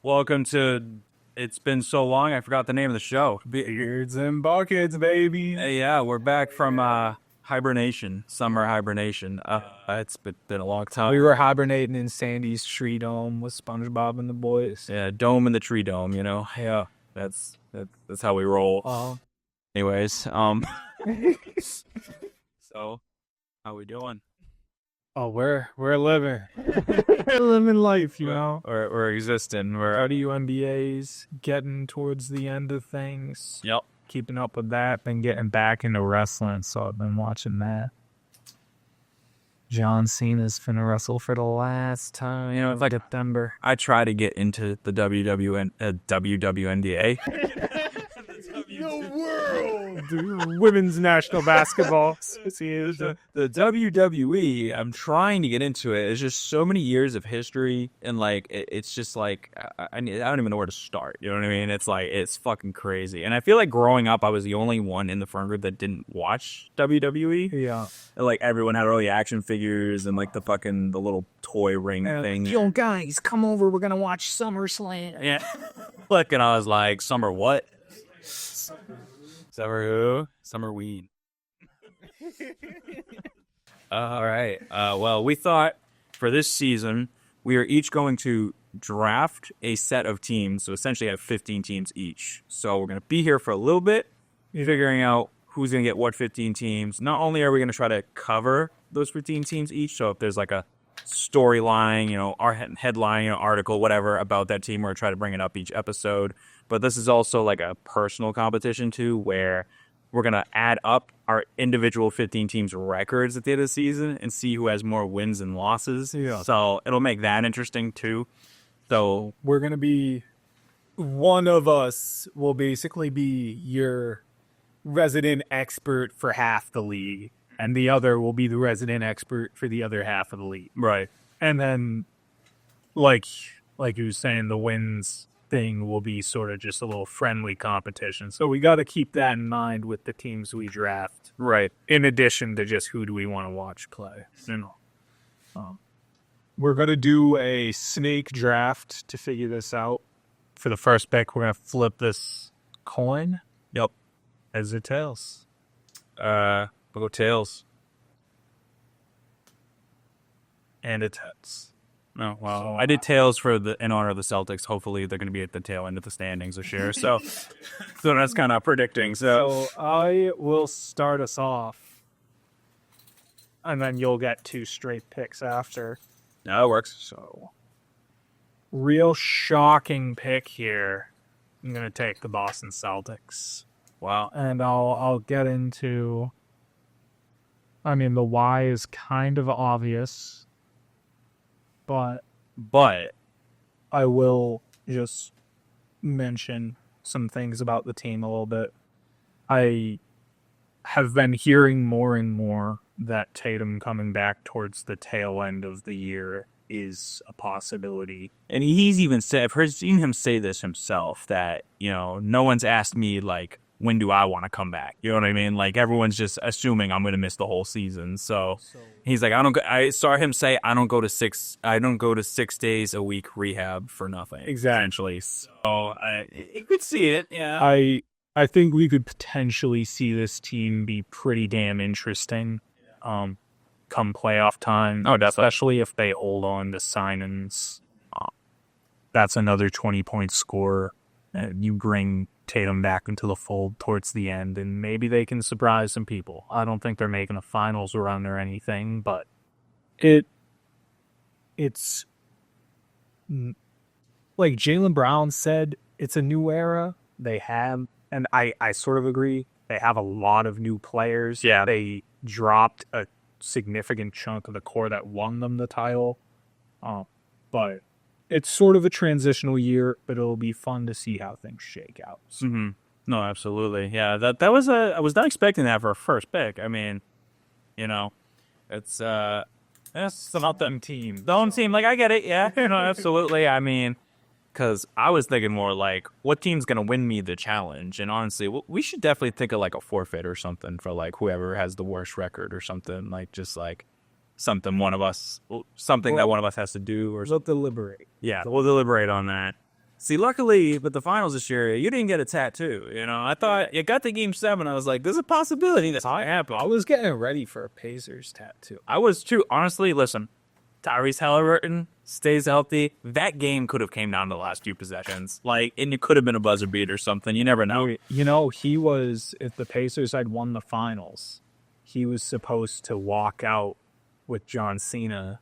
Welcome to. It's been so long, I forgot the name of the show. Beards and buckets, baby. Yeah, we're back from hibernation, summer hibernation. It's been a long time. We were hibernating in Sandy's tree dome with SpongeBob and the boys. Yeah, dome in the tree dome. Yeah. That's how we roll. Anyways, so how we doing? Oh, we're living. We're living life, you know. We're existing. How do you NBA's getting towards the end of things? Yep. Keeping up with that, been getting back into wrestling, so I've been watching that. John Cena's finna wrestle for the last time. You know, it's like September. I try to get into the WWNDA. The world, dude. Women's national basketball association. The WWE, I'm trying to get into it. It's just so many years of history, and like it's just like I don't even know where to start. You know what I mean? It's like it's fucking crazy. And I feel like growing up, I was the only one in the friend group that didn't watch WWE. Yeah. And, like everyone had all the action figures and like the little toy ring thing. Yo, guys, come over. We're gonna watch SummerSlam. Yeah. Look, and I was like, Summer what? Summer who? Summer weed. All right. Well, we thought for this season, we are each going to draft a set of teams. So essentially have 15 teams each. So we're going to be here for a little bit, figuring out who's going to get what 15 teams. Not only are we going to try to cover those 15 teams each, so if there's like a storyline, our headline, article, whatever about that team, we're going to try to bring it up each episode. But this is also like a personal competition too, where we're going to add up our individual 15 teams' records at the end of the season and see who has more wins and losses. Yeah. So it'll make that interesting too. So we're going to be, one of us will basically be your resident expert for half the league, and the other will be the resident expert for the other half of the league. Right. And then, like you were saying, the wins thing will be sort of just a little friendly competition. So we got to keep that in mind with the teams we draft. Right. In addition to just who do we want to watch play. We're going to do a snake draft to figure this out. For the first pick, we're going to flip this coin. Yep. Heads or tails? We'll go tails. And it's heads. Oh, well, I did tails in honor of the Celtics. Hopefully, they're going to be at the tail end of the standings this year. So that's kind of predicting. So I will start us off, and then you'll get two straight picks after. No, it works. So, real shocking pick here. I'm going to take the Boston Celtics. Wow. And I'll get into, the why is kind of obvious. But I will just mention some things about the team a little bit. I have been hearing more and more that Tatum coming back towards the tail end of the year is a possibility. And he's even said, I've seen him say this himself, that, no one's asked me, like, when do I want to come back? You know what I mean? Like, everyone's just assuming I'm going to miss the whole season. So he's like, I saw him say, I don't go to 6 days a week rehab for nothing. Exactly. So you could see it. Yeah. I think we could potentially see this team be pretty damn interesting come playoff time. Oh, definitely. Especially if they hold on to signings. That's another 20-point score. You bring Tatum back into the fold towards the end, and maybe they can surprise some people. I don't think they're making a finals run or anything, but it's like Jaylen Brown said, it's a new era. They have, and I sort of agree, they have a lot of new players. Yeah. They dropped a significant chunk of the core that won them the title. But it's sort of a transitional year, but it'll be fun to see how things shake out. So. Mm-hmm. No, absolutely. Yeah, that was I was not expecting that for a first pick. It's not the team. The home team. Like, I get it. Yeah, absolutely. Because I was thinking more like, what team's going to win me the challenge? And honestly, we should definitely think of like a forfeit or something for like whoever has the worst record or something. Like, just like something that one of us has to do, or we'll deliberate. Yeah, we'll deliberate on that. See, luckily, with the finals this year, you didn't get a tattoo. You know, I thought you got to Game 7. I was like, there's a possibility this might happen. I was getting ready for a Pacers tattoo. I was too. Honestly, listen, Tyrese Halliburton stays healthy. That game could have came down to the last few possessions. Like, and it could have been a buzzer beat or something. You never know. You know, he was, if the Pacers had won the finals, he was supposed to walk out with John Cena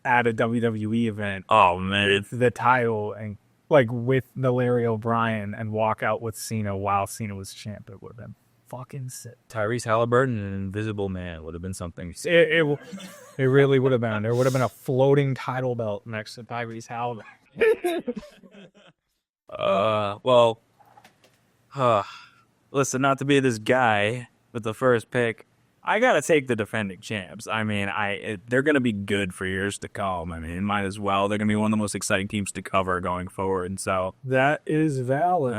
at a WWE event, Oh, man. the title, and like with the Larry O'Brien, and walk out with Cena while Cena was champ. It would have been fucking sick. Tyrese Halliburton and an Invisible Man would have been something. It really would have been. There would have been a floating title belt next to Tyrese Halliburton. Listen, not to be this guy with the first pick, I gotta take the defending champs. I mean, they're gonna be good for years to come. I mean, might as well. They're gonna be one of the most exciting teams to cover going forward. And so That is valid.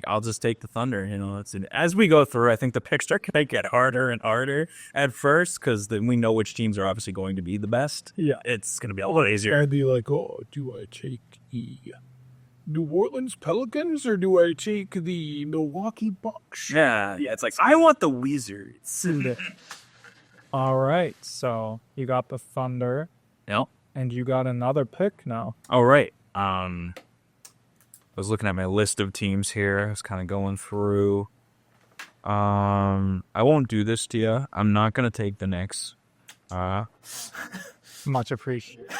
I'll just take the Thunder. You know, as we go through, I think the picks are gonna get harder and harder at first because then we know which teams are obviously going to be the best. Yeah. It's gonna be a little easier. And be like, oh, do I take the New Orleans Pelicans or do I take the Milwaukee Bucks? Yeah. It's like I want the Wizards. All right, so you got the Thunder, Yep. and you got another pick now. All right. I was looking at my list of teams here. I was kind of going through. I won't do this to you. I'm not gonna take the Knicks. Much appreciated.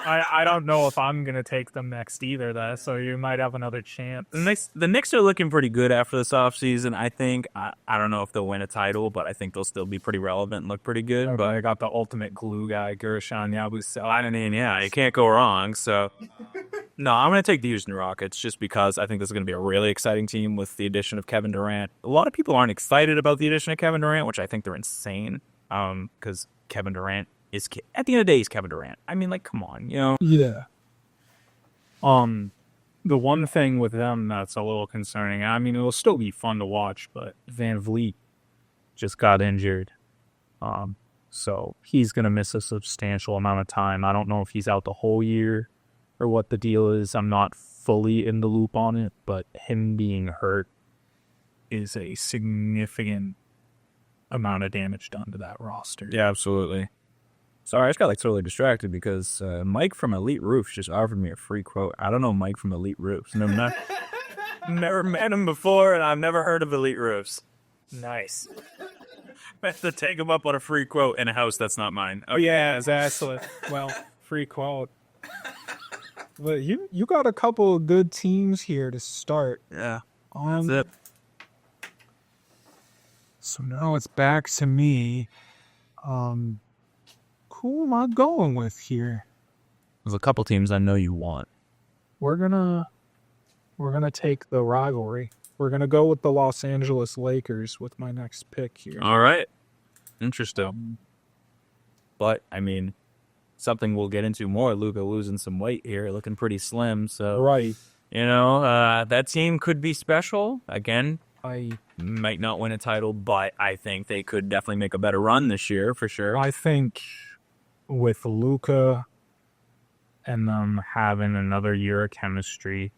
I don't know if I'm gonna take them next either, though. So you might have another chance. The Knicks are looking pretty good after this offseason. I think. I don't know if they'll win a title, but I think they'll still be pretty relevant and look pretty good. But I got the ultimate glue guy, Gershon Yabusele. I mean, yeah, you can't go wrong. So, no, I'm going to take the Houston Rockets just because I think this is going to be a really exciting team with the addition of Kevin Durant. A lot of people aren't excited about the addition of Kevin Durant, which I think they're insane because Kevin Durant is, at the end of the day, he's Kevin Durant. I mean, like, come on, you know? Yeah. The one thing with them that's a little concerning, I mean, it'll still be fun to watch, but Van Vliet just got injured. So he's going to miss a substantial amount of time. I don't know if he's out the whole year or what the deal is. I'm not fully in the loop on it, but him being hurt is a significant amount of damage done to that roster. Yeah, absolutely. Sorry, I just got like totally distracted because Mike from Elite Roofs just offered me a free quote. I don't know Mike from Elite Roofs. Never met him before, and I've never heard of Elite Roofs. Nice. I have to take him up on a free quote in a house that's not mine. Oh yeah, exactly. Well, free quote. But you got a couple of good teams here to start. Yeah, that's it. So now it's back to me. Who am I going with here? There's a couple teams I know you want. We're gonna take the rivalry. We're gonna go with the Los Angeles Lakers with my next pick here. All right. Interesting. But, I mean, something we'll get into more. Luka losing some weight here, looking pretty slim. So, Right. you know, that team could be special. Again, I might not win a title, but I think they could definitely make a better run this year for sure. think with Luka and them having another year of chemistry,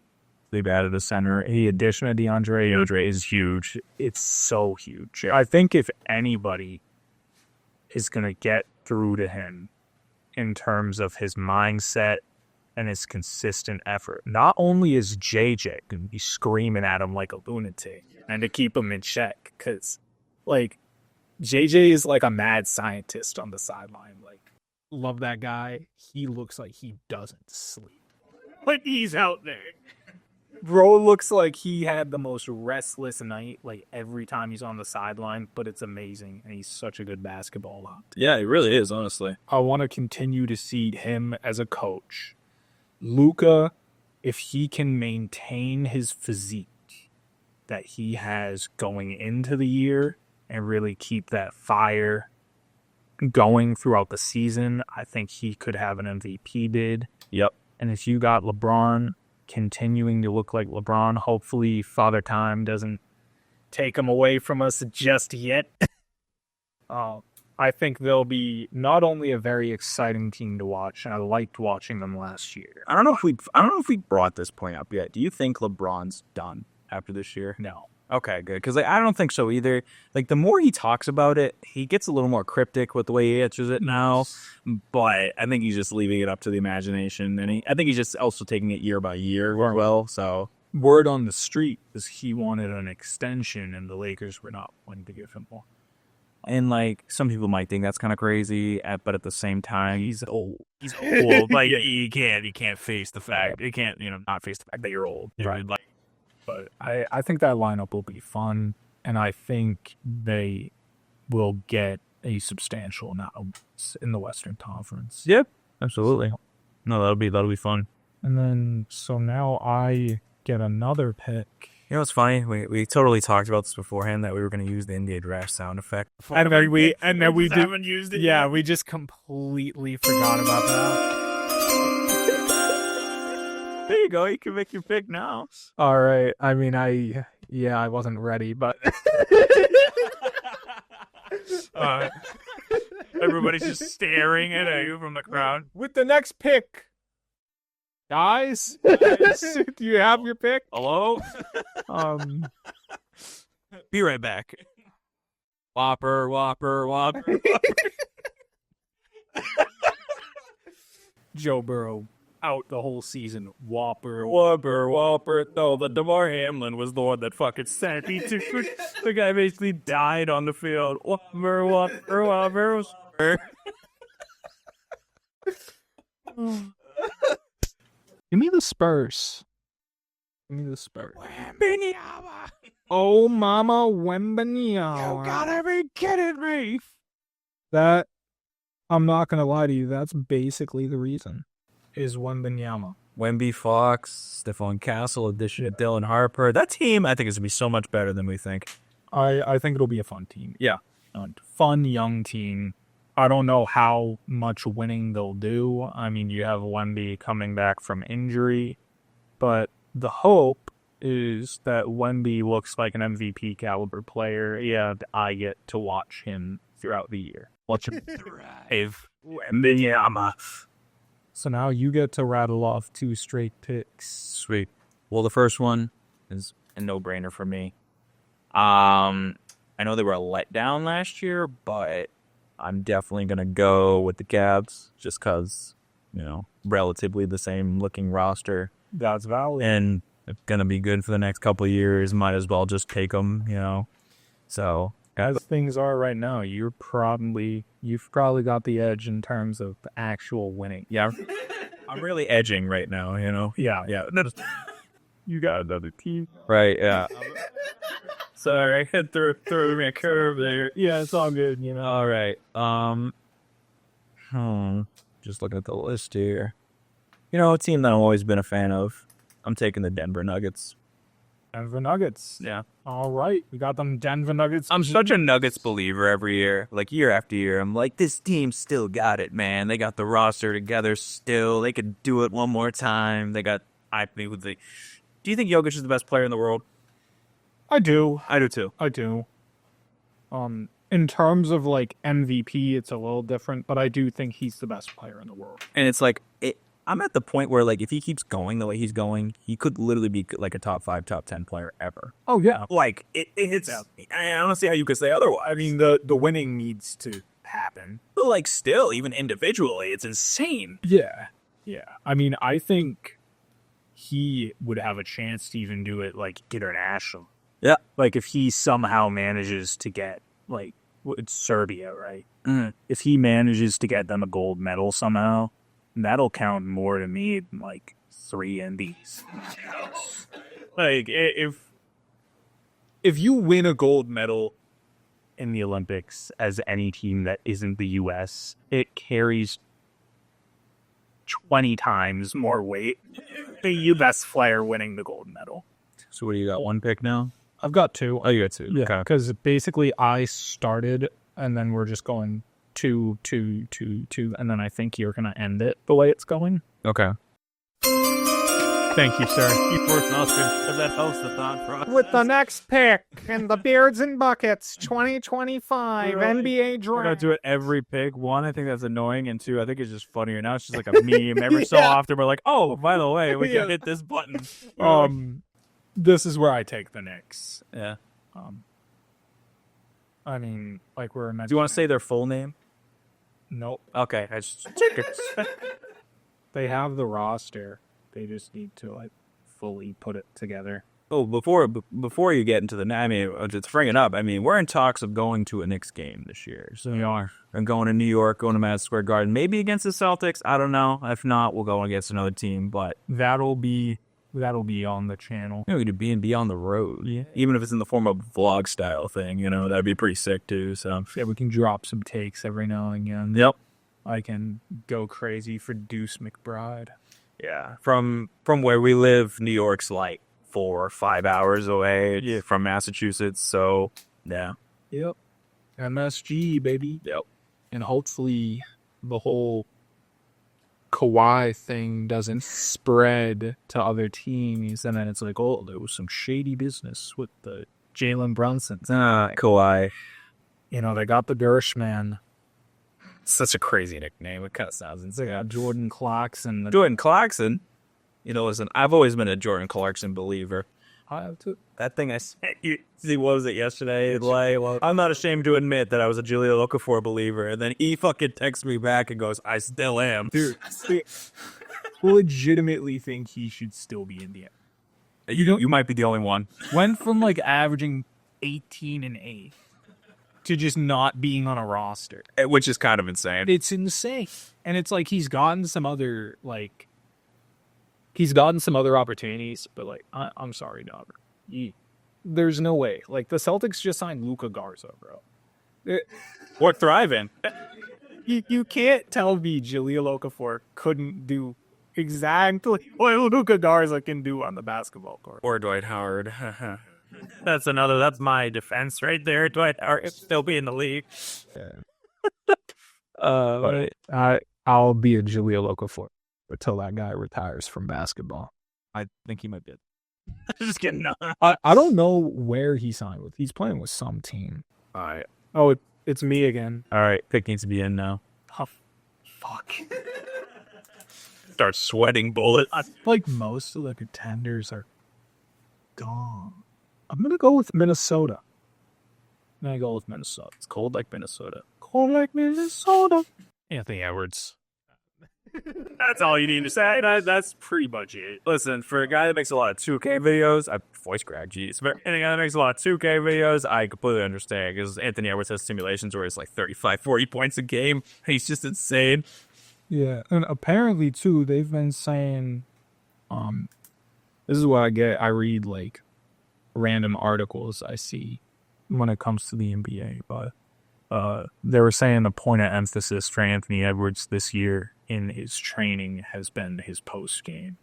they've added a center. The addition of DeAndre is huge. It's so huge. I think if anybody is going to get through to him in terms of his mindset and his consistent effort, not only is JJ going to be screaming at him like a lunatic and to keep him in check, because, like, JJ is like a mad scientist on the sideline. Like, love that guy. He looks like he doesn't sleep when he's out there. Bro looks like he had the most restless night, like, every time he's on the sideline, but it's amazing, and he's such a good basketball out. Yeah, it really is, honestly. I want to continue to see him as a coach. Luka, if he can maintain his physique that he has going into the year and really keep that fire going throughout the season, I think he could have an MVP bid. Yep. And if you got LeBron continuing to look like LeBron, hopefully Father Time doesn't take him away from us just yet. I think they'll be not only a very exciting team to watch, and I liked watching them last year. I don't know if we brought this point up yet. Do you think LeBron's done after this year? No. Okay, good. Because I don't think so either. Like, the more he talks about it, he gets a little more cryptic with the way he answers it now. But I think he's just leaving it up to the imagination, and I think he's just also taking it year by year as well. So Word on the street is he wanted an extension, and the Lakers were not willing to give him one. And, like, some people might think that's kind of crazy, but at the same time, he's old. He's old. Like, you can't face the fact. You can't, not face the fact that you're old. Right. Like, But I think that lineup will be fun, and I think they will get a substantial amount of wins in the Western Conference. yep, absolutely. No, that'll be fun. And then, so now I get another pick. You know what's funny? We totally talked about this beforehand that we were going to use the NBA draft sound effect. And then we haven't used it. Yeah, we just completely forgot about that. There you go. You can make your pick now. All right. I mean, I wasn't ready, but Everybody's just staring at you from the crowd. with the next pick, guys, do you have your pick? Hello? Be right back. Whopper. Joe Burrow out the whole season. Whopper. No, the DeMar Hamlin was the one that fucking sent me to. The guy basically died on the field. Whopper. Give me the Spurs. Oh, Mama Wembanyama. You gotta be kidding me. That, I'm not going to lie to you, that's basically the reason, is Wembanyama. Wemby, Fox, Stephon Castle, addition to Dylan Harper. That team, I think, is going to be so much better than we think. I think it'll be a fun team. Yeah. A fun, young team. I don't know how much winning they'll do. I mean, you have Wemby coming back from injury, but the hope is that Wemby looks like an MVP caliber player, and I get to watch him throughout the year. Watch him thrive. Wembanyama. So now you get to rattle off 2 straight picks. Sweet. Well, the first one is a no-brainer for me. I know they were a letdown last year, but I'm definitely going to go with the Cavs just because, relatively the same looking roster. That's valid. And it's going to be good for the next couple of years. Might as well just take them, So, as things are right now, you've probably got the edge in terms of actual winning. yeah, I'm really edging right now, Yeah. Yeah. You got another team. Right, yeah. Sorry, I had throw me a curve there. Yeah, it's all good, All right. Just looking at the list here. A team that I've always been a fan of. I'm taking the Denver Nuggets. Denver Nuggets. Yeah. All right. We got them Denver Nuggets. I'm such a Nuggets believer every year. Like, year after year. I'm like, this team still got it, man. They got the roster together still. They could do it one more time. They got, Do you think Jokic is the best player in the world? I do. I do too. In terms of like MVP, it's a little different, but I do think he's the best player in the world. And it's like, I'm at the point where, like, if he keeps going the way he's going, he could literally be like a top 5, top 10 player ever. Oh yeah. Like, it's. I don't see how you could say otherwise. I mean, the winning needs to happen. But, like, still, even individually, it's insane. Yeah. Yeah. I mean, I think he would have a chance to even do it like international. Yeah. Like if he somehow manages to get like it's Serbia, right? Mm. If he manages to get them a gold medal somehow, that'll count more to me than like 3 MBs. Like if you win a gold medal in the Olympics as any team that isn't the US, it carries 20 times more weight than you best player winning the gold medal. So what do you got? 1 pick now? I've got 2. Oh, you got 2. Yeah, Okay. because basically I started and then we're just going 2, 2, 2, 2, and then I think you're going to end it the way it's going. Okay. Thank you, sir. That helps the thought process. With the next pick in the Beards and Buckets 2025 NBA We're gonna Draft. do it every pick. One, I think that's annoying, and two, I think it's just funnier. Now it's just like a meme. Every so often, we're like, oh, by the way, we can hit this button. This is where I take the Knicks. Yeah. I mean, like we're Do you want to say their full name? Nope. Okay, I just They have the roster. They just need to like fully put it together. Oh, before you get into the, I mean, just bring it up. I mean, we're in talks of going to a Knicks game this year. So We are. I'm going to New York, going to Madison Square Garden, maybe against the Celtics. I don't know. If not, we'll go against another team. But That'll be on the channel. we could be on the road, Yeah. even if it's in the form of a vlog style thing. That'd be pretty sick too. So Yeah, we can drop some takes every now and again. yep. I can go crazy for Deuce McBride. Yeah, from where we live, New York's like 4 or 5 hours away from Massachusetts. So yeah, Yep. MSG, baby. yep. And hopefully the whole Kawhi thing doesn't spread to other teams. And then it's like, oh, there was some shady business with the Jalen Brunsons. Kawhi, They got the Gershman. such a crazy nickname. It kind of sounds They insane. got Jordan Clarkson. Jordan Clarkson. Listen, I've always been a Jordan Clarkson believer. I have to. That thing I sent you, what was it yesterday? Like, I'm not ashamed to admit that I was a Julio Okafor believer. And then he fucking texts me back and goes, I still am. Dude, I legitimately think he should still be in the NBA. You might be the only one. Went from like averaging 18 and 8 to just not being on a roster. Which is kind of insane. It's insane. And it's like he's gotten some other opportunities, but like I'm sorry, dog. There's no way. Like the Celtics just signed Luka Garza, bro. We're thriving. You can't tell me Jahlil Okafor couldn't do exactly what Luka Garza can do on the basketball court. Or Dwight Howard. That's my defense right there. Dwight Howard still be in the league. I'll be a Jahlil Okafor until that guy retires from basketball. I think he might be. Just kidding. No. I don't know where he signed with. He's playing with some team. All right. Oh, it's me again. All right. Pick needs to be in now. Oh, fuck. Start sweating bullets. I feel like most of the contenders are gone. I'm going to go with Minnesota. It's cold like Minnesota. Cold like Minnesota. Anthony Edwards. That's all you need to say. That's pretty much it. Listen, for a guy that makes a lot of 2K videos, I voice crack, geez. For any guy that makes a lot of 2K videos, I completely understand. Because Anthony Edwards has simulations where it's like 35, 40 points a game. He's just insane. Yeah, and apparently, too, they've been saying, this is what I get. I read, like, random articles I see when it comes to the NBA, but they were saying a point of emphasis for Anthony Edwards this year in his training has been his post game.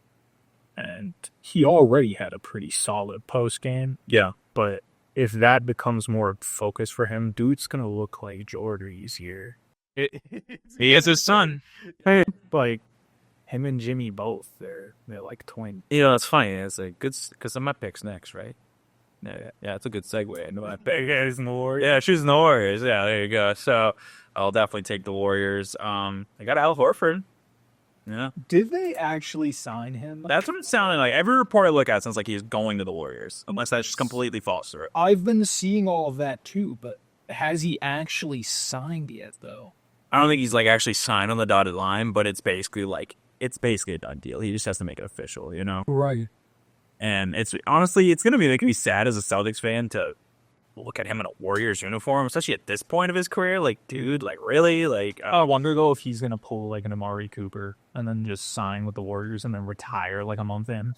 And he already had a pretty solid post game. Yeah. But if that becomes more focus for him, dude's going to look like Jordan easier. He is his son. Like, him and Jimmy both, they're like twins. It's funny. It's like good because my pick's next, right? Yeah, it's a good segue into my pick. Choosing the Warriors. Yeah, choosing the Warriors. Yeah, there you go. So I'll definitely take the Warriors. I got Al Horford. Yeah, Did they actually sign him? that's what it sounded like. Every report I look at sounds like he's going to the Warriors, unless that's just completely false through. I've been seeing all of that too, but has he actually signed yet, though? I don't think he's like actually signed on the dotted line, but it's basically a done deal. He just has to make it official, Right. And it's honestly, gonna be making me sad as a Celtics fan to look at him in a Warriors uniform, especially at this point of his career. Like, dude, like really, like I wonder though if he's gonna pull like an Amari Cooper and then just sign with the Warriors and then retire like a month in.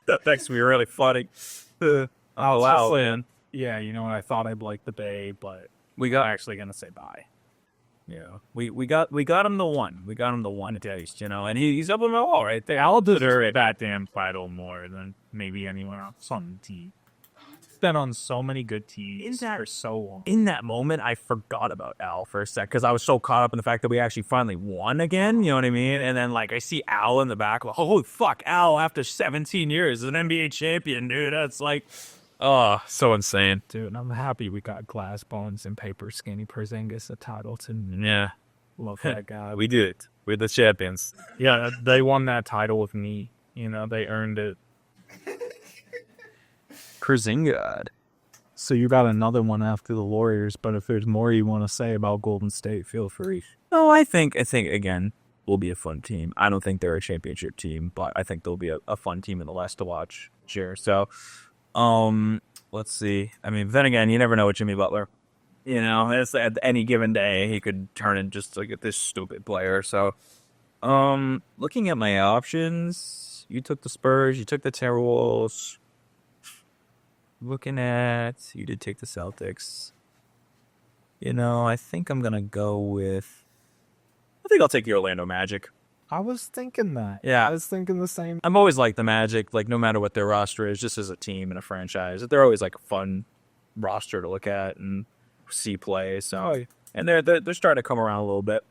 that makes me really funny. Oh wow, man. Yeah, I thought I'd like the Bay, but We I'm got actually gonna say bye. we got him the one. We got him the one taste, and he's up on the wall right there. I'll deserve that damn title more than maybe anyone else on the team. been on so many good teams In that- for so long. In that moment, I forgot about Al for a sec because I was so caught up in the fact that we actually finally won again. You know what I mean? And then like I see Al in the back. Like, holy fuck, Al! After 17 years, is an NBA champion, dude. That's like, oh, so insane. Dude, and I'm happy we got Glass Bones and Paper Skinny Porzingis a title too. Yeah, Love that guy. we did it. We're the champions. Yeah, they won that title with me. You know, they earned it. Porzingis. So you got another one after the Warriors, but if there's more you want to say about Golden State, feel free. No, I think again, will be a fun team. I don't think they're a championship team, but I think they'll be a fun team in the West to watch. Sure. So, let's see. I mean, then again, you never know with Jimmy Butler. You know, it's at any given day he could turn into just like this stupid player. So, looking at my options, you took the Spurs, you took the Timberwolves. You did take the Celtics. You know, I think I'm gonna go with. I think I'll take the Orlando Magic. I was thinking that. Yeah. I was thinking the same. I'm always like the Magic, like no matter what their roster is, just as a team and a franchise, they're always like a fun roster to look at and see play. So, Oh, yeah. and they're starting to come around a little bit.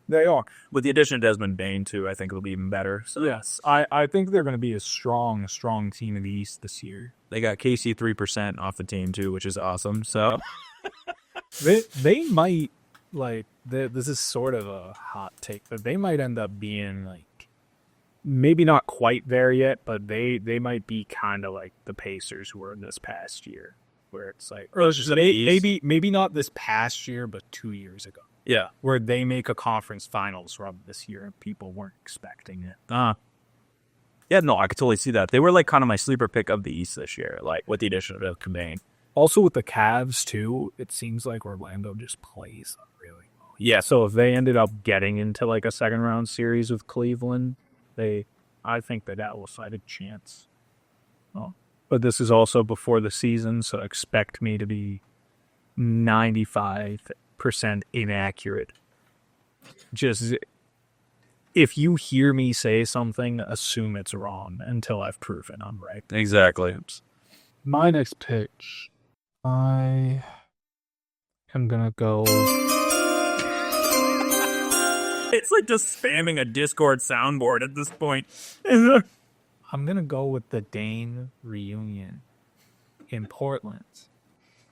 They are. With the addition of Desmond Bain too, I think it'll be even better. So Yes, I think they're going to be a strong team in the East this year. they got KC 3% off the team too, which is awesome. So They might, like, this is sort of a hot take, but they might end up being, like, maybe not quite there yet, but they might be kind of like the Pacers who were this past year, where it's like, maybe not this past year, but 2 years ago, yeah, where they make a conference finals run this year and people weren't expecting it. yeah, no, I could totally see that. They were like kind of my sleeper pick of the East this year, like with the addition of Bain. Also with the Cavs, too, it seems like Orlando just plays really well. Yeah, So if they ended up getting into like a second round series with Cleveland, I think that will fight a chance. Oh. But this is also before the season, so expect me to be 95% inaccurate. Just if you hear me say something, assume it's wrong until I've proven I'm right. exactly. My next pitch, I am gonna go. It's like just spamming a Discord soundboard at this point. I'm gonna go with the Dane reunion in Portland,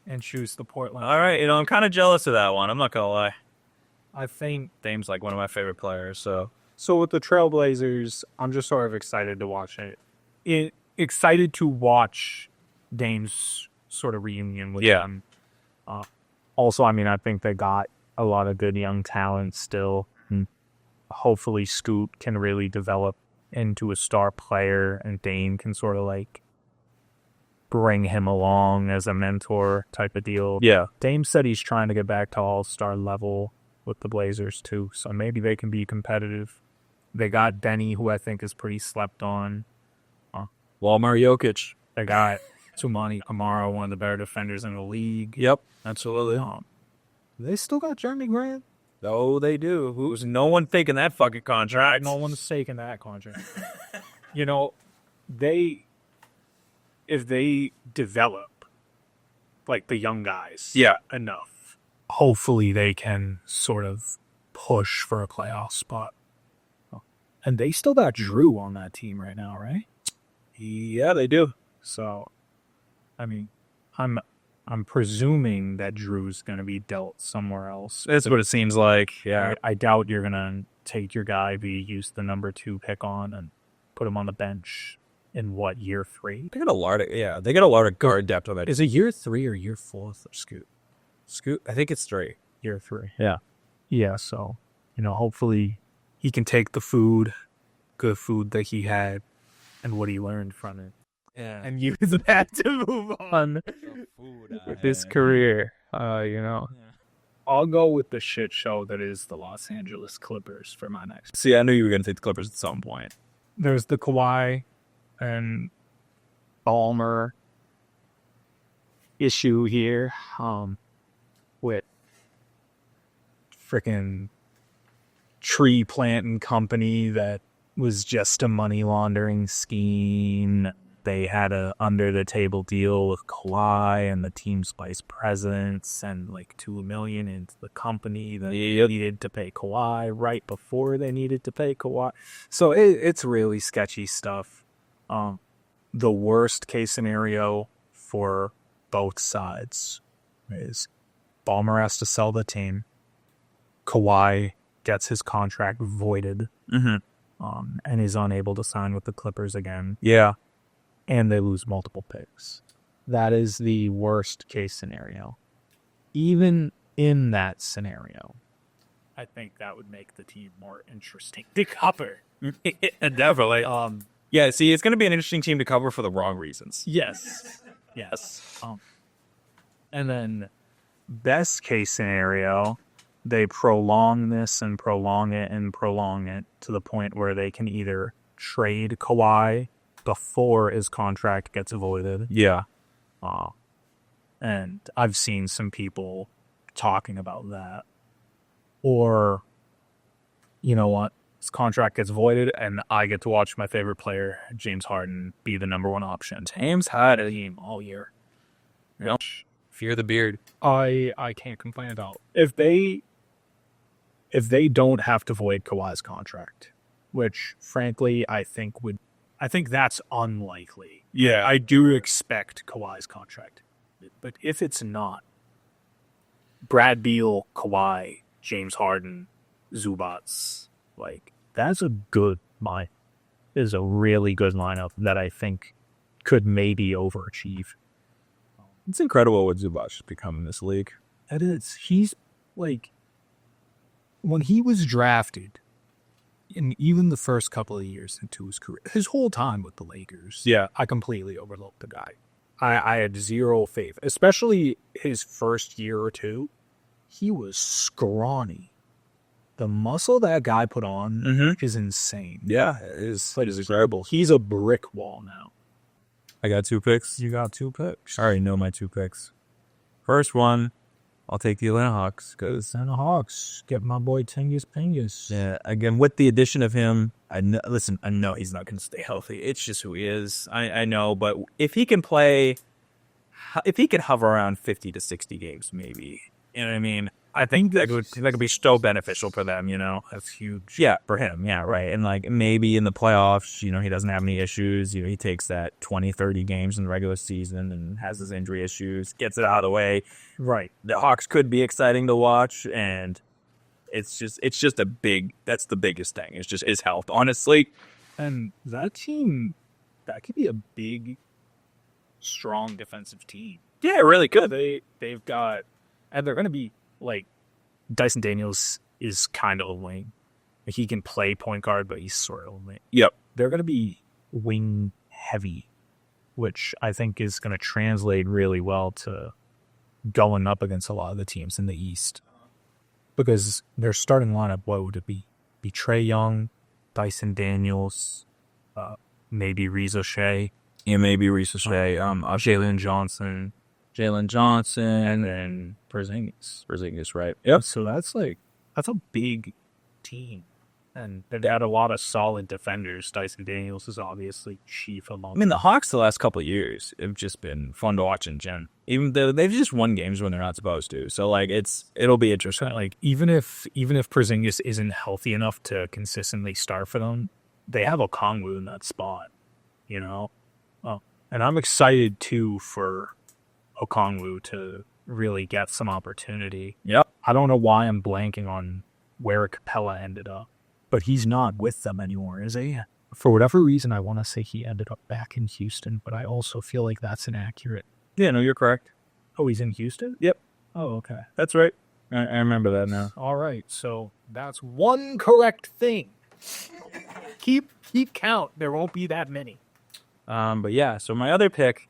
and choose the Portland. All right, I'm kind of jealous of that one. I'm not gonna lie. I think Dame's like one of my favorite players. So so. With the Trailblazers, I'm just sort of excited to watch it. Excited to watch Dane's sort of reunion with Yeah. them. Also, I mean, I think they got a lot of good young talent still. Hopefully, Scoot can really develop into a star player, and Dane can sort of like bring him along as a mentor type of deal. yeah, Dame said he's trying to get back to all-star level with the Blazers too, so maybe they can be competitive. They got Denny, who I think is pretty slept on. Walmart Jokic. They got Tumani Kamara, one of the better defenders in the league. Yep, absolutely. They still got Jeremy Grant. Oh, they do. Who's no one taking that fucking contract? No one's taking that contract. You know, if they develop like the young guys, Yeah. enough, hopefully they can sort of push for a playoff spot. And they still got Drew on that team right now, right? Yeah, they do. So, I mean, I'm presuming that Drew's going to be dealt somewhere else. That's what it seems like. Yeah. I doubt you're going to take your guy who you used the number 2 pick on and put him on the bench in year 3? They got a lot of guard depth on that. Is it year 3 or year 4 for Scoot? I think it's 3. Year 3. Yeah. Yeah, so, hopefully he can take the good food that he had and what he learned from it Yeah. and use that to move on with his career, I'll go with the shit show that is the Los Angeles Clippers for my next. See, I knew you were going to take the Clippers at some point. There's the Kawhi and Ballmer issue here, with freaking tree planting company that was just a money laundering scheme. they had a under the table deal with Kawhi and the team's vice president sent like $2 million into the company that needed to pay Kawhi right before they needed to pay Kawhi. So it's really sketchy stuff. The worst case scenario for both sides is Ballmer has to sell the team. Kawhi gets his contract voided. And is unable to sign with the Clippers again. Yeah. And they lose multiple picks. That is the worst case scenario. Even in that scenario, I think that would make the team more interesting to cover. Definitely. Yeah, see, it's going to be an interesting team to cover for the wrong reasons. Yes. And then, best case scenario, they prolong this and prolong it and prolong it to the point where they can either trade Kawhi before his contract gets voided. Yeah. And I've seen some people talking about that. Or, you know what? His contract gets voided and I get to watch my favorite player, James Harden, be the number one option. James Harden. Team all year. Yep. Fear the beard. I can't complain about if they don't have to void Kawhi's contract, which frankly I think that's unlikely. Yeah. I do expect Kawhi's contract, but if it's not, Brad Beal, Kawhi, James Harden, Zubats, like that's a good line. Is a really good lineup that I think could maybe overachieve. It's incredible what Zubac has become in this league. It is. He's like, when he was drafted, in even the first couple of years into his career, his whole time with the Lakers, I completely overlooked the guy. I had zero faith, especially his first year or two. He was scrawny. The muscle that guy put on is insane. Yeah, it is incredible. He's a brick wall now. I got 2 picks. You got 2 picks. I already know my 2 picks. First one, I'll take the Atlanta Hawks. Atlanta Hawks. Get my boy Tengus Pengus. Yeah, again, with the addition of him, I know he's not going to stay healthy. It's just who he is. I know, but if he can play, if he can hover around 50 to 60 games, maybe, you know what I mean? I think that could be so beneficial for them, you know? That's huge. Yeah, for him, yeah, right. And like maybe in the playoffs, you know, he doesn't have any issues. You know, he takes that 20, 30 games in the regular season and has his injury issues, gets it out of the way. Right. The Hawks could be exciting to watch, and it's just that's the biggest thing. It's just his health, honestly. And that team, that could be a big, strong defensive team. Yeah, it really could. They've got, and they're going to be, like, Dyson Daniels is kind of a wing. He can play point guard, but he's sort of a wing. Yep. They're going to be wing heavy, which I think is going to translate really well to going up against a lot of the teams in the East. Because their starting lineup, what would it be? Be Trae Young, Dyson Daniels, maybe Reza Shea. Yeah, maybe Reza Shea. Jalen Johnson, and then Porzingis, right? Yep. So that's a big team. And they've had a lot of solid defenders. Dyson Daniels is obviously chief among them. I mean, the Hawks the last couple of years have just been fun to watch in gen. Even though they've just won games when they're not supposed to. So like it'll be interesting. Like even if Porzingis isn't healthy enough to consistently start for them, they have Okongwu in that spot. You know? And I'm excited too for Okongwu to really get some opportunity. Yep. I don't know why I'm blanking on where Capella ended up, but he's not with them anymore, is he? For whatever reason, I want to say he ended up back in Houston, but I also feel like that's inaccurate. Yeah, no, you're correct. Oh, he's in Houston? Yep. Oh, okay. That's right. I remember that now. All right, so that's one correct thing. Keep count. There won't be that many. But yeah, so my other pick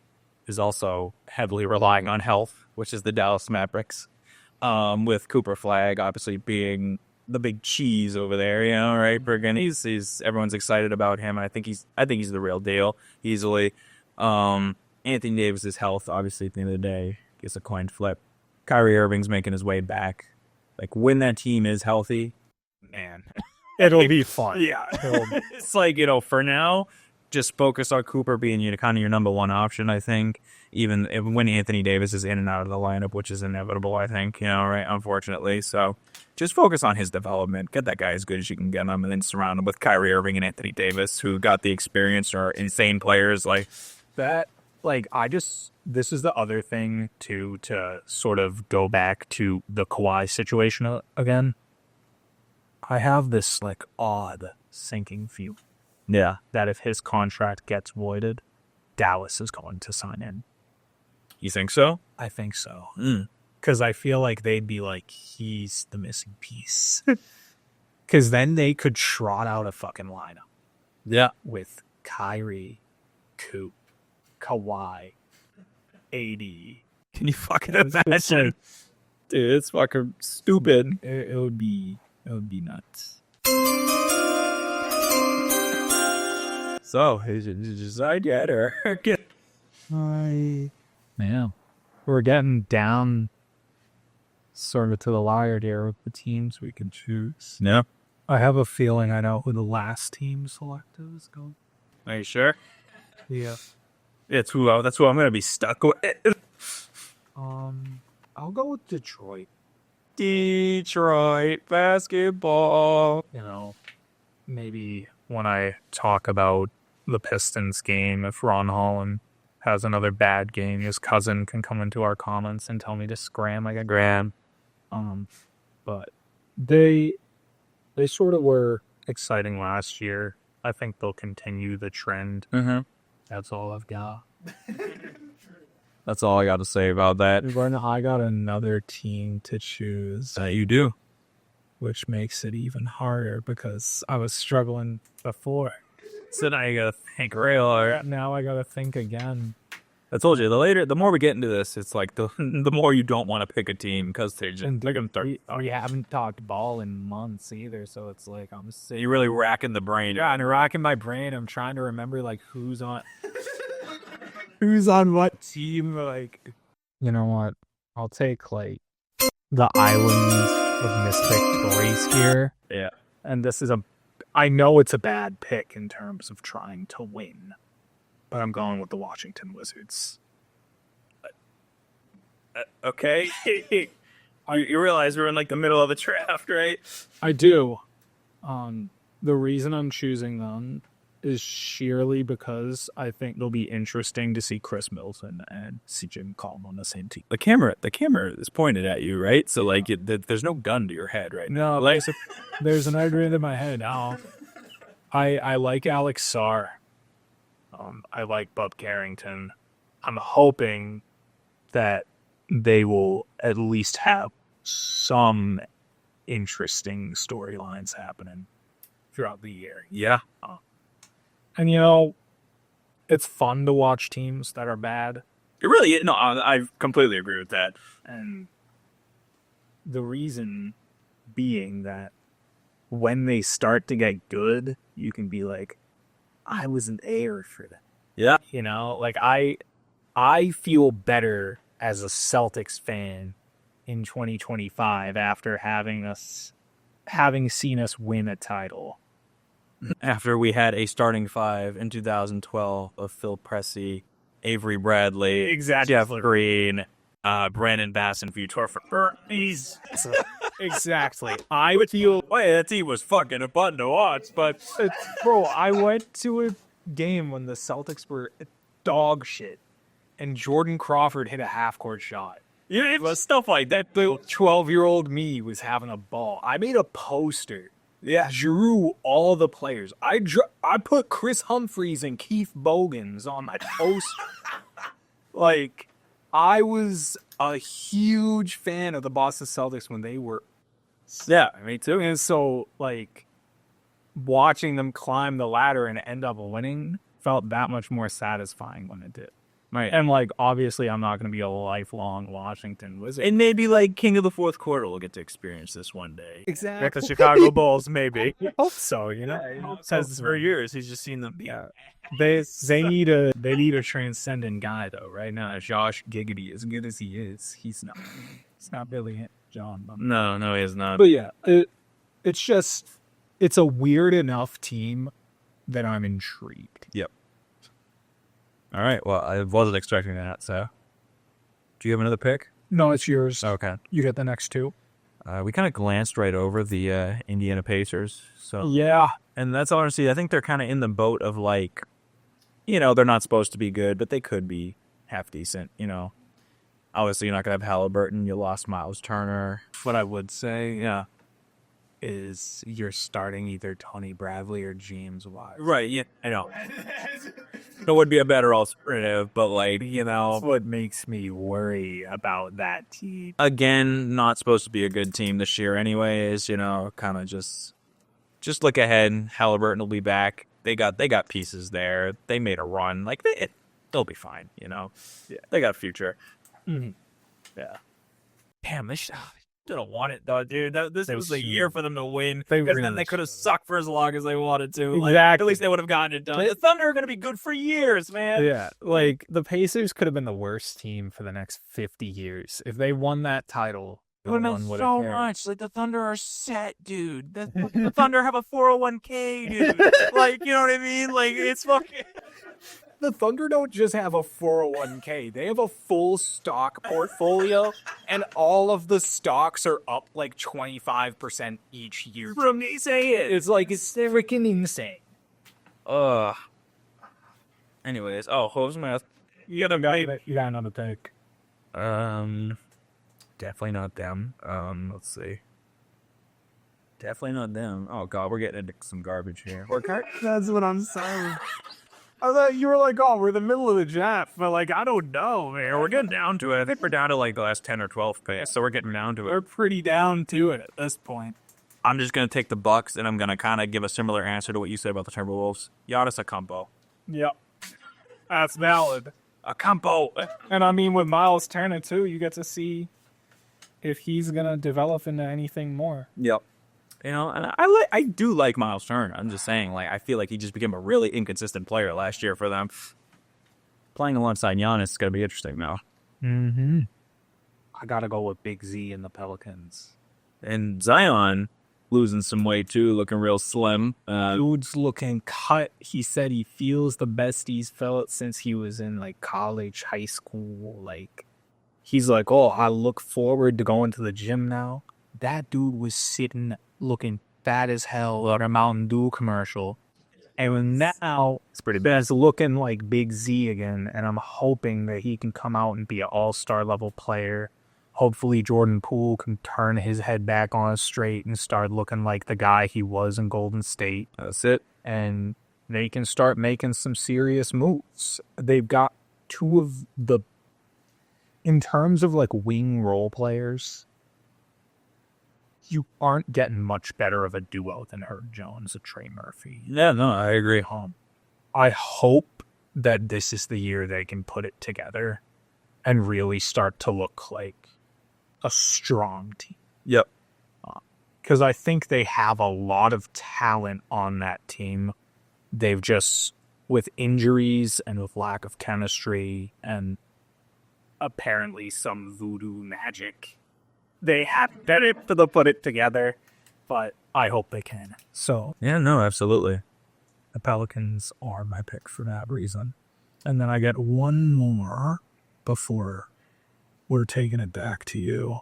is also heavily relying on health, which is the Dallas Mavericks. With Cooper Flag obviously being the big cheese over there, you know, right? Bergen, he's everyone's excited about him. I think he's the real deal easily. Anthony Davis's health, obviously, at the end of the day, gets a coin flip. Kyrie Irving's making his way back. Like when that team is healthy, man, It'll be fun. Yeah, it's like, you know, for now, just focus on Cooper being kind of your number one option, I think. Even when Anthony Davis is in and out of the lineup, which is inevitable, I think, right? Unfortunately. So just focus on his development. Get that guy as good as you can get him, and then surround him with Kyrie Irving and Anthony Davis, who got the experience, are insane players. Like That, this is the other thing, too, to sort of go back to the Kawhi situation again. I have this, odd sinking feeling yeah. that if his contract gets voided, Dallas is going to sign in. You think so? I think so. Mm. Because I feel like they'd be like, he's the missing piece. Because then they could trot out a fucking lineup Yeah. with Kyrie, Coop, Kawhi, AD. Can you fucking imagine? Dude, it's fucking stupid. It would be nuts. So, did you decide yet, or? Yeah. We're getting down sort of to the wire here with the teams we can choose. No. I have a feeling I know who the last team selected is going. Are you sure? Yeah. That's who I'm gonna be stuck with. I'll go with Detroit. Detroit basketball. Maybe when I talk about the Pistons game, if Ron Holland has another bad game, his cousin can come into our comments and tell me to scram like a gram. But they sort of were exciting last year. I think they'll continue the trend. Mm-hmm. That's all I've got. That's all I got to say about that. I got another team to choose, You do. which makes it even harder because I was struggling before. So now you gotta think real hard. Now I gotta think again. I told you, the more we get into this, it's like the more you don't want to pick a team because they're gonna start. We haven't talked ball in months either, so it's like I'm sitting. You're really racking the brain. Yeah, and racking my brain. I'm trying to remember who's on what team. You know what? I'll take the Islands of Mystic Toys here. Yeah. And I know it's a bad pick in terms of trying to win, but I'm going with the Washington Wizards. Okay. You realize we're in the middle of the draft, right? I do. The reason I'm choosing them is sheerly because I think it'll be interesting to see Chris Middleton and CJ McCollum on the same team. The camera is pointed at you, right? So there's no gun to your head, right? No, there's an idea in my head now. I like Alex Sarr. I like Bub Carrington. I'm hoping that they will at least have some interesting storylines happening throughout the year. Yeah. And it's fun to watch teams that are bad. It really is. No, I completely agree with that. And the reason being that when they start to get good, you can be like, I wasn't there for that. Yeah. I feel better as a Celtics fan in 2025 after having seen us win a title. After we had a starting five in 2012 of Phil Pressey, Avery Bradley, Exactly. Jeff Green, Brandon Bass, and Vitor Furbies. Exactly. I feel, That team was fucking fun to watch, but bro, I went to a game when the Celtics were dog shit, and Jordan Crawford hit a half-court shot. it was stuff like that. The 12-year-old me was having a ball. I made a poster. Yeah. Drew all the players. I put Chris Humphries and Keith Bogans on my poster. I was a huge fan of the Boston Celtics when they were. Yeah, me too. And so, watching them climb the ladder and end up winning felt that much more satisfying when it did. Right. And, obviously, I'm not going to be a lifelong Washington Wizard. And maybe King of the Fourth Quarter will get to experience this one day. Exactly. Like the Chicago Bulls, maybe. Hope so, Says for years, he's just seen them be. Yeah. They need a transcendent guy though. Right now, Josh Giggity, as good as he is, he's not Billy John. No, he is not. But yeah, it's a weird enough team that I'm intrigued. Yep. All right. Well, I wasn't expecting that. So, do you have another pick? No, it's yours. Okay. You get the next two. We kind of glanced right over the Indiana Pacers. So Yeah. and that's honestly, I think they're kind of in the boat of like, they're not supposed to be good, but they could be half decent. Obviously, you're not gonna have Halliburton. You lost Miles Turner. What I would say, is you're starting either Tony Bradley or James Wise. Right. Yeah. I know. It would be a better alternative, but like, That's what makes me worry about that team. again, not supposed to be a good team this year, anyways. Kind of just look ahead. Halliburton will be back. They got pieces there. They made a run. Like they'll be fine. Yeah. They got a future. Mhm. Yeah. Damn, they didn't want it though, dude. This They was the should. year for them to win. They Because then really they could have should. sucked for as long as they wanted to. Like, Exactly. at least they would have gotten it done. The Thunder are going to be good for years, man. Yeah, like the Pacers could have been the worst team for the next 50 years. If they won that title, It would no have one meant would so have cared. much. Like, the Thunder are set, dude. The Thunder have a 401k, dude. Like, you know what I mean? Like, it's fucking... The Thunder don't just have a 401k. They have a full stock portfolio, and all of the stocks are up like 25% each year. From me say it. It's freaking insane. Anyways, Hove's math. You got a guy. You got another pick. Definitely not them. Let's see. Definitely not them. Oh god, we're getting into some garbage here. That's what I'm saying. I thought you were like, oh, we're in the middle of the draft, but like, I don't know, man. We're getting down to it. I think we're down to like the last 10 or 12 picks, so we're getting down to it. We're pretty down to it at this point. I'm just gonna take the Bucks, and I'm gonna kind of give a similar answer to what you said about the Timberwolves. Giannis Acampo. Yep. That's valid. Acampo. And I mean, with Miles Turner, too, you get to see if he's going to develop into anything more. Yep. And I do like Miles Turner. I'm just saying, like, I feel like he just became a really inconsistent player last year for them. Playing alongside Giannis is gonna be interesting now. Mm-hmm. I gotta go with Big Z and the Pelicans. And Zion losing some weight too, looking real slim. Dude's looking cut. He said he feels the best he's felt since he was in like college, high school. Like, he's like, oh, I look forward to going to the gym now. That dude was sitting looking fat as hell on a Mountain Dew commercial. And now It's pretty bad. Ben's looking like Big Z again, and I'm hoping that he can come out and be an all-star level player. Hopefully Jordan Poole can turn his head back on straight and start looking like the guy he was in Golden State. That's it. And they can start making some serious moves. They've got two of the, in terms of like wing role players, you aren't getting much better of a duo than Herb Jones and Trey Murphy. Yeah, no, I agree. I hope that this is the year they can put it together and really start to look like a strong team. Yep. Because I think they have a lot of talent on that team. They've just, with injuries and with lack of chemistry and apparently some voodoo magic, they haven't been able to put it together. But I hope they can. So Yeah, no, absolutely. the Pelicans are my pick for that reason. And then I get one more before we're taking it back to you.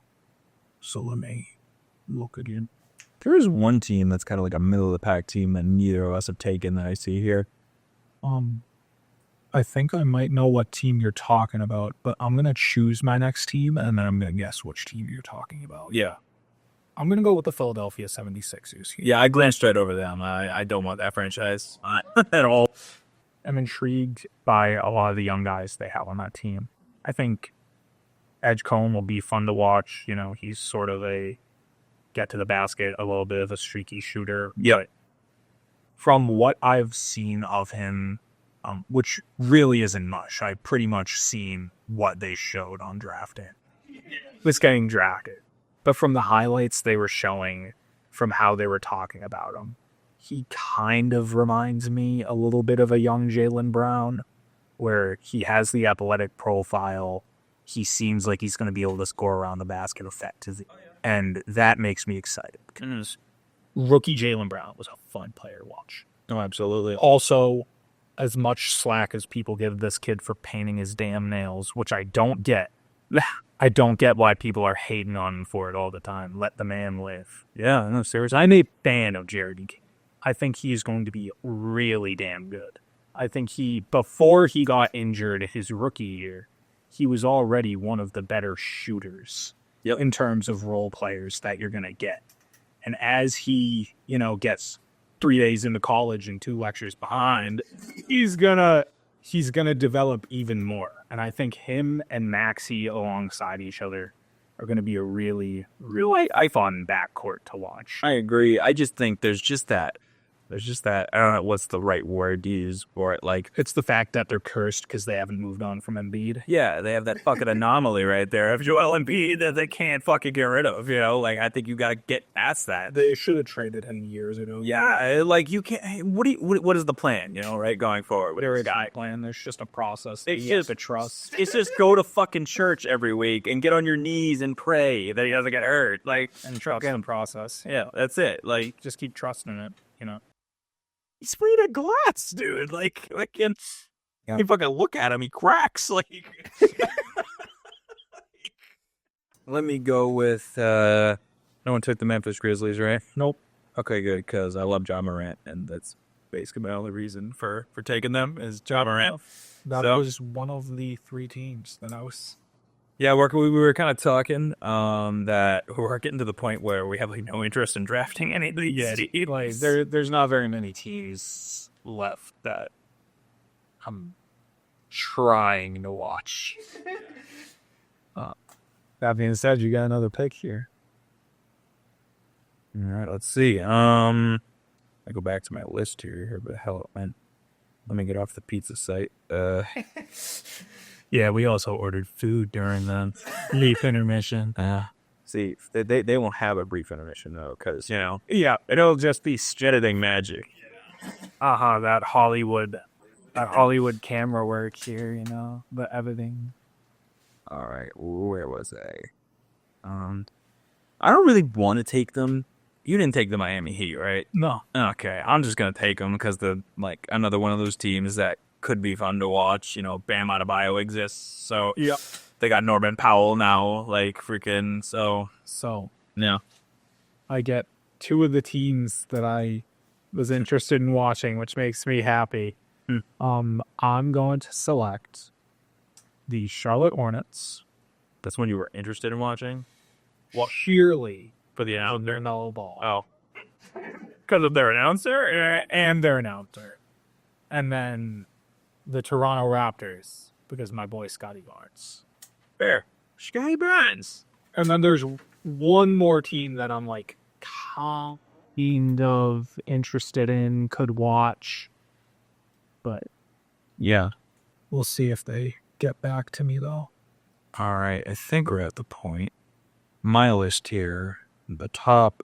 So let me look again. There is one team that's kind of like a middle of the pack team that neither of us have taken that I see here. I think I might know what team you're talking about, but I'm going to choose my next team, and then I'm going to guess which team you're talking about. Yeah. I'm going to go with the Philadelphia 76ers here. Yeah, I glanced right over them. I don't want that franchise at all. I'm intrigued by a lot of the young guys they have on that team. I think Edgecombe will be fun to watch. You know, he's sort of a get to the basket, a little bit of a streaky shooter. Yep. But from what I've seen of him, which really isn't much, I've pretty much seen what they showed on draft day. Was getting drafted. But from the highlights they were showing, from how they were talking about him, he kind of reminds me a little bit of a young Jaylen Brown, where he has the athletic profile. He seems like he's going to be able to score around the basket effectively. And that makes me excited. Because rookie Jaylen Brown was a fun player to watch. Oh, absolutely. Also, as much slack as people give this kid for painting his damn nails, which I don't get. I don't get why people are hating on him for it all the time. Let the man live. Yeah, no, seriously. I'm a fan of Jared King. I think he's going to be really damn good. I think before he got injured his rookie year, he was already one of the better shooters in terms of role players that you're going to get. And as he, gets 3 days into college and 2 lectures behind, he's gonna develop even more. And I think him and Maxey alongside each other are going to be a really, really fun backcourt to watch. I agree. I just think there's just that, I don't know what's the right word to use for it. Like, It's the fact that they're cursed because they haven't moved on from Embiid. yeah, they have that fucking anomaly right there of Joel Embiid that they can't fucking get rid of, Like, I think you got to get past that. They should have traded him years ago. Yeah, like, you can't, hey, what is the plan, right, going forward? There is a plan. There's just a process. They It's have just to trust. It's just go to fucking church every week and get on your knees and pray that he doesn't get hurt. Like, And trust the process. yeah, that's it. Like, Just keep trusting it, he's made of glass, dude. Like you fucking look at him, he cracks. Like, let me go with. No one took the Memphis Grizzlies, right? Nope. Okay, good, because I love Ja Morant, and that's basically my only reason for taking them is Ja Morant. That So- was one of the 3 teams that I was. Yeah, we were kind of talking that we're getting to the point where we have like no interest in drafting any of these. teams. Like there's not very many teams left that I'm trying to watch. That being said, you got another pick here. All right, let's see. I go back to my list here, but hell, man, let me get off the pizza site. Yeah, we also ordered food during the leaf intermission. See, they won't have a brief intermission though, because Yeah, it'll just be editing magic. that Hollywood camera work here, the editing. All right, where was I? I don't really want to take them. You didn't take the Miami Heat, right? No, Okay, I'm just gonna take them because another one of those teams that could be fun to watch. Bam Adebayo exists, so Yep. they got Norman Powell now, like freaking. So yeah, I get 2 of the teams that I was interested in watching, which makes me happy. I'm going to select the Charlotte Hornets. that's when you were interested in watching Purely for the on announcer. their mellow ball. Oh, because of their announcer. And their announcer. And then the Toronto Raptors, because my boy Scotty Barnes. Fair, Scotty Barnes. And then there's one more team that I'm like kind of interested in, could watch. But Yeah. we'll see if they get back to me, though. All right, I think we're at the point. My list here, the top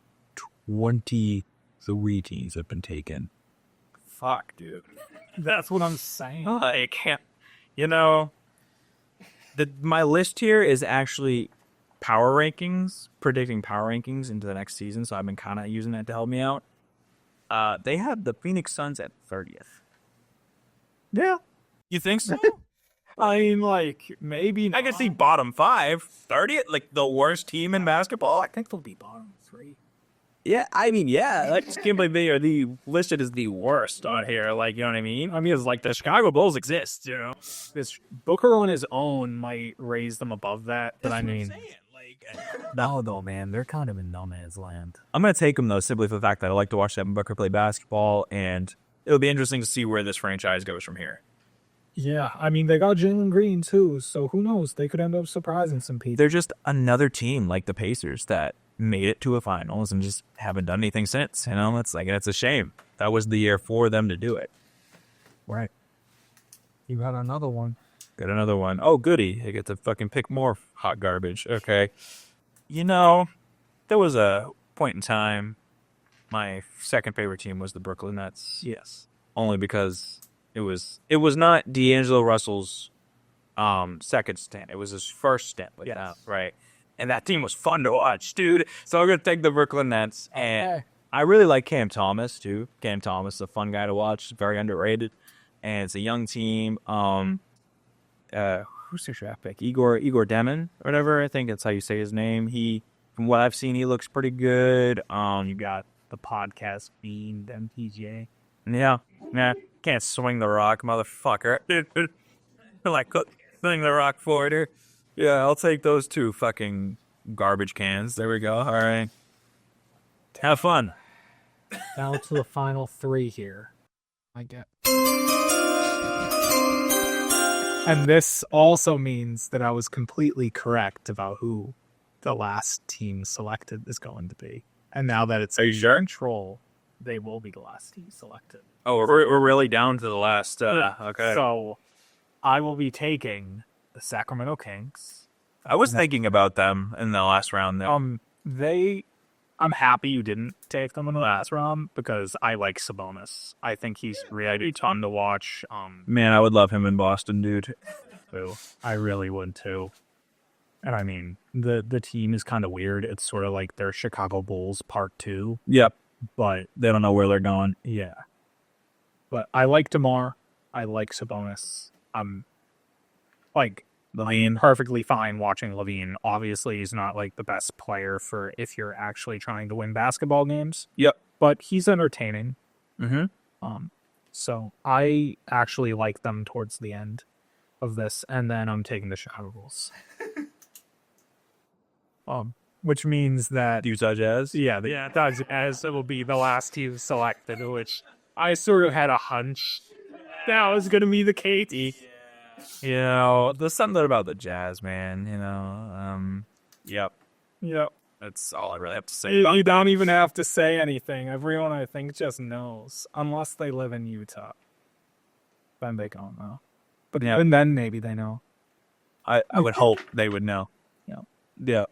23 teams have been taken. Fuck, dude. That's what I'm saying. I can't. My list here is actually power rankings, predicting power rankings into the next season. So I've been kind of using that to help me out. They have the Phoenix Suns at 30th. Yeah. You think so? I mean, like, maybe I can see bottom 5, 30th, like the worst team in basketball. I think they'll be bottom 3. Yeah, I mean, yeah. I just can't believe they are listed as the worst on here. Like, you know what I mean? I mean, it's like the Chicago Bulls exist, This Booker on his own might raise them above that, but I mean, no, though, man, they're kind of in no man's land. I'm going to take them, though, simply for the fact that I like to watch Devin Booker play basketball, and it'll be interesting to see where this franchise goes from here. Yeah, I mean, they got Jalen Green, too, so who knows? They could end up surprising some people. They're just another team like the Pacers that made it to a finals and just haven't done anything since. It's a shame. That was the year for them to do it. Right. You got another one. Got another one. Oh, goody. I get to fucking pick more hot garbage. Okay. There was a point in time, my second favorite team was the Brooklyn Nets. Yes. Only because it was not D'Angelo Russell's second stint. It was his first stint with them, right? And that team was fun to watch, dude. So I'm going to take the Brooklyn Nets. And I really like Cam Thomas, too. Cam Thomas is a fun guy to watch. Very underrated. and it's a young team. Who's their draft pick? Igor Demon or whatever. I think that's how you say his name. From what I've seen, he looks pretty good. You got the podcast fiend MTJ. Yeah. Can't swing the rock, motherfucker. Like, swing the rock for her. Yeah, I'll take those 2 fucking garbage cans. There we go. All right. Have fun. Now to the final 3 here. I get. And this also means that I was completely correct about who the last team selected is going to be. And now that it's control, they will be the last team selected. Oh, we're really down to the last. Okay. So I will be taking the Sacramento Kings. I was thinking about them in the last round. There. I'm happy you didn't take them in the last round because I like Sabonis. I think he's really fun to watch. Man, I would love him in Boston, dude. So I really would too. And I mean, the team is kind of weird. It's sort of like their Chicago Bulls Part 2. Yep. But They don't know where they're going. yeah. But I like DeMar. I like Sabonis. I'm like Levine, perfectly fine watching Levine. Obviously, he's not like the best player for if you're actually trying to win basketball games. Yep. But he's entertaining. Mm-hmm. So I actually like them towards the end of this, and then I'm taking the Chicago Bulls. Which means that Utah Jazz. yeah, as it will be the last team selected, which I sort of had a hunch that was going to be the KT. You know, there's something about the Jazz, man. You know. Yep. Yep. That's all I really have to say. You don't even have to say anything. Everyone, I think, just knows. Unless they live in Utah. Then they don't know. But Yeah. even then, maybe they know. I would hope they would know. Yeah. Yeah.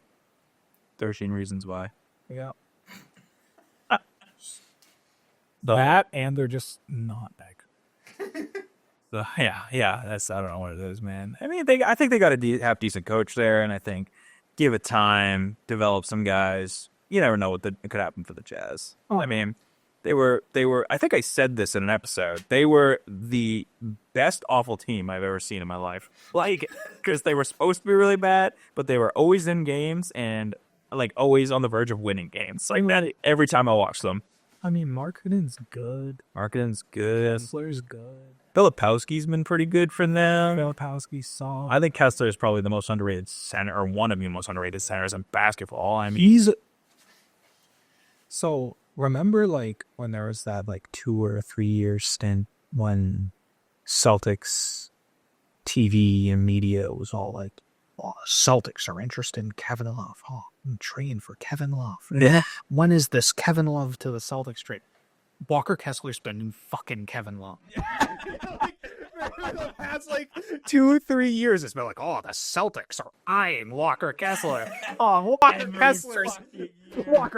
13 Reasons Why. Yeah. That, and they're just not that good. So, yeah. That's, I don't know what it is, man. I mean, I think they got to have decent coach there, and I think give it time, develop some guys. You never know what could happen for the Jazz. Oh. I mean, they were. I think I said this in an episode. They were the best awful team I've ever seen in my life. Like, because they were supposed to be really bad, but they were always in games and like always on the verge of winning games. Like that every time I watch them. I mean, Markkanen's good. Markkanen's good. Kessler's good. Filipowski's been pretty good for them. Filipowski's solid. I think Kessler is probably the most underrated center, or one of the most underrated centers in basketball. I mean, So, remember, like, when there was that, like, 2 or 3 year stint when Celtics TV and media was all like, oh, Celtics are interested in Kevin Love. Oh, I'm trading for Kevin Love. yeah. When is this Kevin Love to the Celtics trade? Walker Kessler's been fucking Kevin Love. For the past like 2 or 3 years, it's been like, oh, the Celtics are eyeing Walker Kessler. Oh, Walker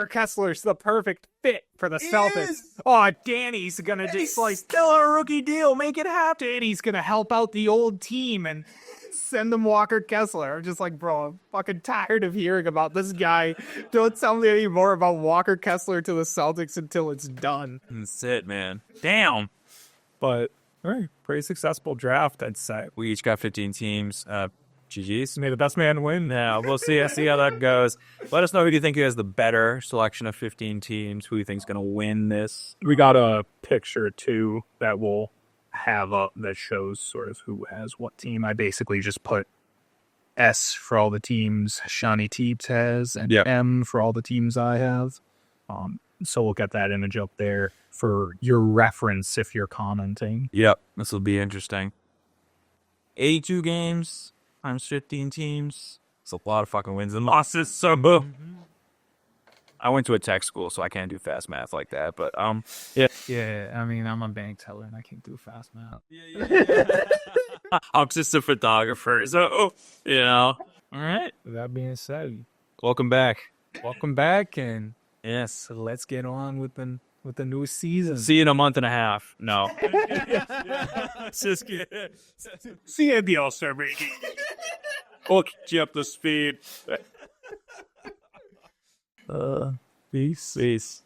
Kessler's the perfect fit for the Celtics. Oh, Danny's gonna just like Still a rookie deal. Make it happen. Danny's gonna help out the old team and send them Walker Kessler. I'm just like, bro, I'm fucking tired of hearing about this guy. Don't tell me any more about Walker Kessler to the Celtics until it's done. That's it, man. Damn. But all right, pretty successful draft, I'd say. We each got 15 teams. GG's. May the best man win. Yeah, we'll see how that goes. Let us know who do you think has the better selection of 15 teams. Who you think's going to win this? We got a picture too that will have up that shows sort of who has what team. I basically just put S for all the teams Shawnee Teeps has, and Yep. M for all the teams I have. So we'll get that image up there for your reference if you're commenting. Yep, this will be interesting. 82 games times 15 teams. It's a lot of fucking wins and losses. So, I went to a tech school, so I can't do fast math like that. But Yeah, I mean, I'm a bank teller and I can't do fast math. I'm just a photographer, so you know. All right, With that being said, welcome back. welcome back, and Yes. let's get on with the new season. See you in a month and a half. No. Just kidding. See you at the All-Star break. We'll get you up to speed. Peace. Peace.